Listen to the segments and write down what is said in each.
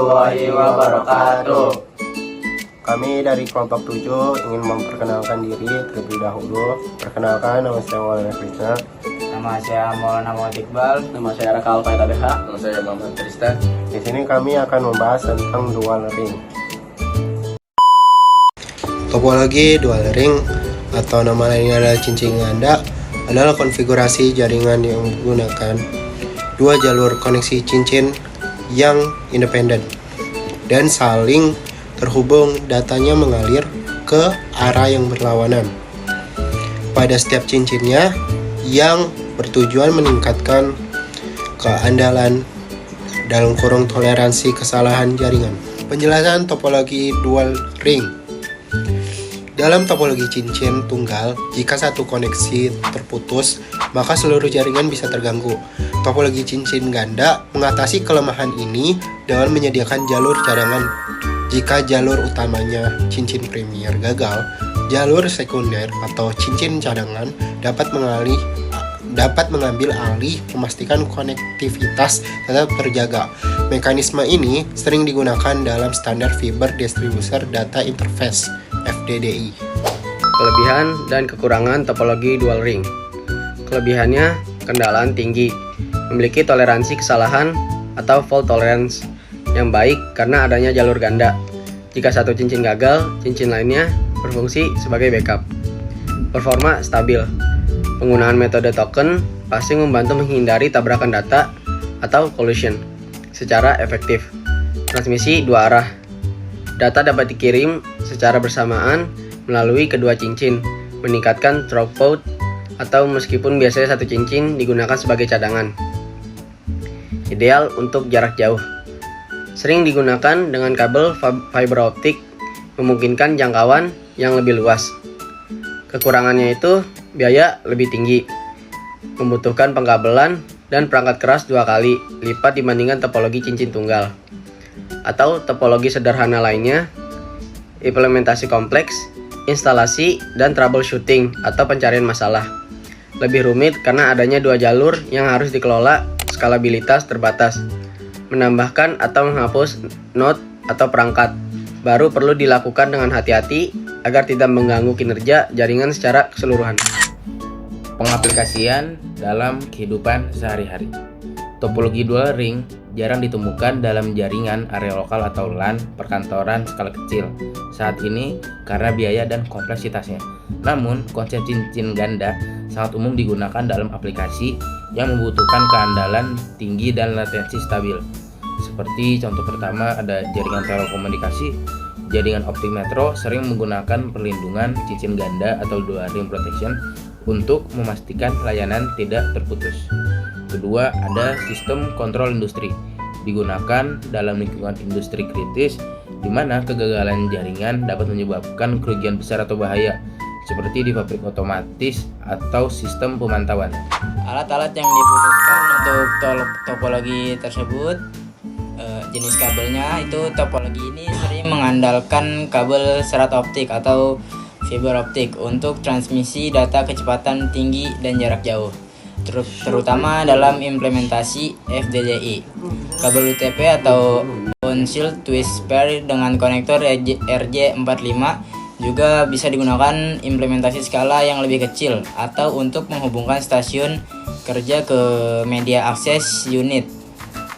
warahmatullahi wabarakatuh. Kami dari kelompok 7 ingin memperkenalkan diri terlebih dahulu. Perkenalkan, nama saya Maulana Krishna. Nama saya Maulana Muhammad Iqbal. Nama saya Raka Alfayt Adeha. Nama saya Muhammad Tristan. Di sini kami akan membahas tentang dual ring. Topologi dual ring atau nama lainnya adalah cincin ganda adalah konfigurasi jaringan yang menggunakan dua jalur koneksi cincin yang independen dan saling terhubung. Datanya mengalir ke arah yang berlawanan pada setiap cincinnya yang bertujuan meningkatkan keandalan dalam kurung toleransi kesalahan jaringan. Penjelasan topologi dual ring. Dalam topologi cincin tunggal, jika satu koneksi terputus, maka seluruh jaringan bisa terganggu. Topologi cincin ganda mengatasi kelemahan ini dengan menyediakan jalur cadangan. Jika jalur utamanya cincin premier gagal, jalur sekunder atau cincin cadangan dapat mengambil alih, memastikan konektivitas tetap terjaga. Mekanisme ini sering digunakan dalam standar Fiber Distribution Data Interface (FDDI). Kelebihan dan kekurangan topologi dual ring. Kelebihannya, kendalaan tinggi, memiliki toleransi kesalahan atau fault tolerance yang baik karena adanya jalur ganda. Jika satu cincin gagal, cincin lainnya berfungsi sebagai backup. Performa stabil. Penggunaan metode token pasti membantu menghindari tabrakan data atau collision secara efektif. Transmisi dua arah. Data dapat dikirim secara bersamaan melalui kedua cincin, meningkatkan throughput atau meskipun biasanya satu cincin digunakan sebagai cadangan. Ideal untuk jarak jauh. Sering digunakan dengan kabel fiber optik, memungkinkan jangkauan yang lebih luas. Kekurangannya itu biaya lebih tinggi, membutuhkan pengkabelan dan perangkat keras 2 kali lipat dibandingkan topologi cincin tunggal. Atau topologi sederhana lainnya, implementasi kompleks, instalasi, dan troubleshooting atau pencarian masalah. Lebih rumit karena adanya 2 jalur yang harus dikelola, skalabilitas terbatas. Menambahkan atau menghapus node atau perangkat baru perlu dilakukan dengan hati-hati agar tidak mengganggu kinerja jaringan secara keseluruhan. Pengaplikasian dalam kehidupan sehari-hari. Topologi dual ring jarang ditemukan dalam jaringan area lokal atau LAN perkantoran skala kecil saat ini karena biaya dan kompleksitasnya. Namun, konsep cincin ganda sangat umum digunakan dalam aplikasi yang membutuhkan keandalan tinggi dan latensi stabil. Seperti contoh pertama ada jaringan telekomunikasi. Jaringan optik metro sering menggunakan perlindungan cincin ganda atau dual ring protection untuk memastikan layanan tidak terputus. Kedua, ada sistem kontrol industri. Digunakan dalam lingkungan industri kritis di mana kegagalan jaringan dapat menyebabkan kerugian besar atau bahaya, seperti di pabrik otomatis atau sistem pemantauan. Alat-alat yang dibutuhkan untuk topologi tersebut, jenis kabelnya itu topologi ini sering mengandalkan kabel serat optik atau fiber optik untuk transmisi data kecepatan tinggi dan jarak jauh, terutama dalam implementasi FDDI. Kabel UTP atau on-shield twist pair dengan konektor RJ45 juga bisa digunakan implementasi skala yang lebih kecil atau untuk menghubungkan stasiun kerja ke media akses unit.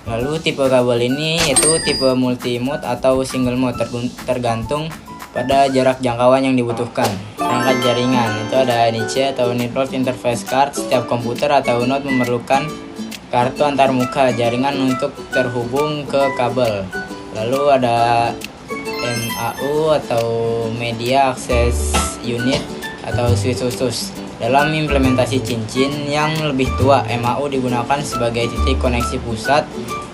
Lalu tipe kabel ini yaitu tipe multi-mode atau single mode, tergantung pada jarak jangkauan yang dibutuhkan. Perangkat jaringan itu ada NIC atau Network Interface Card. Setiap komputer atau node memerlukan kartu antarmuka jaringan untuk terhubung ke kabel. Lalu ada MAU atau Media Access Unit atau switch khusus. Dalam implementasi cincin yang lebih tua, MAU digunakan sebagai titik koneksi pusat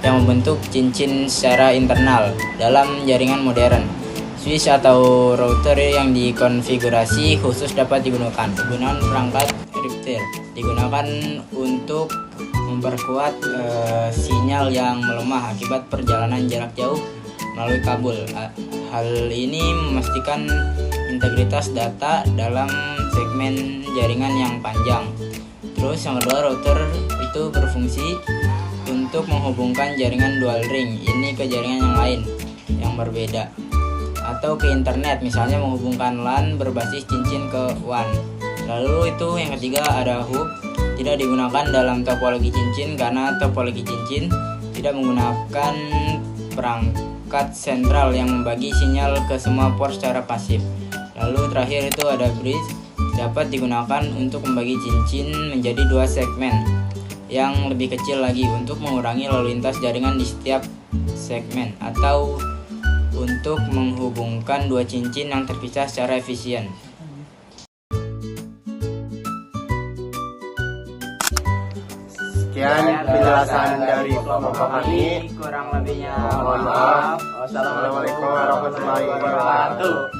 yang membentuk cincin secara internal dalam jaringan modern. Switch atau router yang dikonfigurasi khusus dapat digunakan. Penggunaan perangkat Richter digunakan untuk memperkuat sinyal yang melemah akibat perjalanan jarak jauh melalui kabel. Hal ini memastikan integritas data dalam segmen jaringan yang panjang. Terus yang kedua, router itu berfungsi untuk menghubungkan jaringan dual ring ini ke jaringan yang lain yang berbeda, atau ke internet, misalnya menghubungkan LAN berbasis cincin ke WAN. Lalu itu yang ketiga ada hub, tidak digunakan dalam topologi cincin karena topologi cincin tidak menggunakan perangkat sentral yang membagi sinyal ke semua port secara pasif. Lalu terakhir itu ada bridge, dapat digunakan untuk membagi cincin menjadi dua segmen yang lebih kecil lagi untuk mengurangi lalu lintas jaringan di setiap segmen, atau untuk menghubungkan dua cincin yang terpisah secara efisien. Sekian penjelasan dari kelompok kami. Kurang lebihnya Mohon maaf. Wassalamualaikum warahmatullahi wabarakatuh.